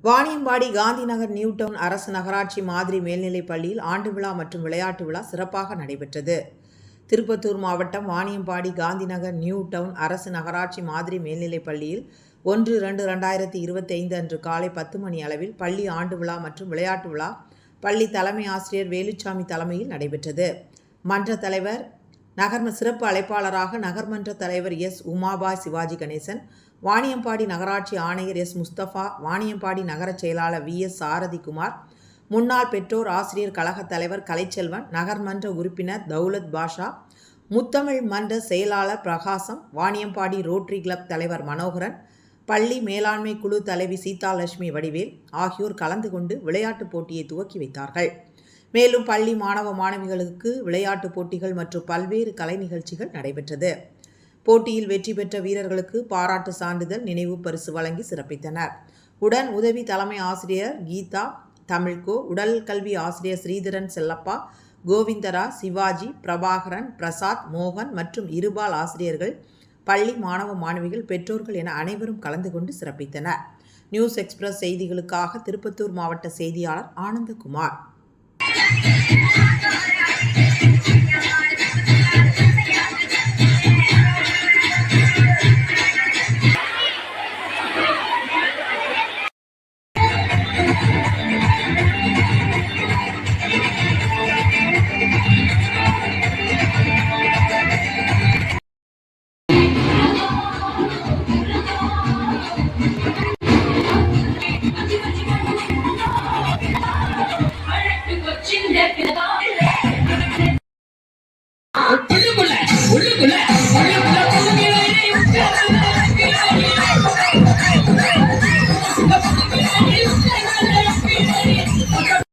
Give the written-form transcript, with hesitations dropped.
Vaniyambadi Gandhinagar new down அரசு நகராட்சி மாதிரி மேல்நிலைப் பள்ளியில் ஆண்டு விழா மற்றும் விளையாட்டு விழா சிறப்பாக நடைபெற்றது. திருப்பத்தூர் மாவட்டம் வாணியம்பாடி காந்திநகர் நியூ டவுன் அரசு நகராட்சி மாதிரி மேல்நிலைப் பள்ளியில் 1-2-2025 அன்று காலை 10 மணி அளவில் பள்ளி ஆண்டு விழா மற்றும் விளையாட்டு விழா பள்ளி தலைமை ஆசிரியர் வேலுச்சாமி தலைமையில் நடைபெற்றது. மன்ற தலைவர் நகர்ம சிறப்பு அழைப்பாளராக நகர்மன்ற தலைவர் எஸ். உமாபாய் சிவாஜி கணேசன், வாணியம்பாடி நகராட்சி ஆணையர் எஸ். முஸ்தபா, வாணியம்பாடி நகர செயலாளர் வி. எஸ். சாரதிகுமார், முன்னாள் பெற்றோர் ஆசிரியர் கழக தலைவர் கலைச்செல்வன், நகர்மன்ற உறுப்பினர் தௌலத் பாஷா, முத்தமிழ் மன்ற செயலாளர் பிரகாசம், வாணியம்பாடி ரோட்டரி கிளப் தலைவர் மனோகரன், பள்ளி மேலாண்மை குழு தலைவி சீதாலட்சுமி வடிவேல் ஆகியோர் கலந்து கொண்டு விளையாட்டுப் போட்டியை துவக்கி வைத்தார்கள். மேலும் பள்ளி மாணவ மாணவிகளுக்கு விளையாட்டுப் போட்டிகள் மற்றும் பல்வேறு கலை நிகழ்ச்சிகள் நடைபெற்றது. போட்டியில் வெற்றி பெற்ற வீரர்களுக்கு பாராட்டு சான்றிதழ், நினைவு பரிசு வழங்கி சிறப்பித்தனர். உடன் உதவி தலைமை ஆசிரியர் கீதா, தமிழ்கோ, உடல் கல்வி ஆசிரியர் ஸ்ரீதரன் செல்லப்பா, கோவிந்தரா, சிவாஜி, பிரபாகரன், பிரசாத், மோகன் மற்றும் இருபால் ஆசிரியர்கள், பள்ளி மாணவ மாணவிகள், பெற்றோர்கள் என அனைவரும் கலந்து கொண்டு சிறப்பித்தனர். நியூஸ் எக்ஸ்பிரஸ் செய்திகளுக்காக திருப்பத்தூர் மாவட்ட செய்தியாளர் ஆனந்தகுமார்.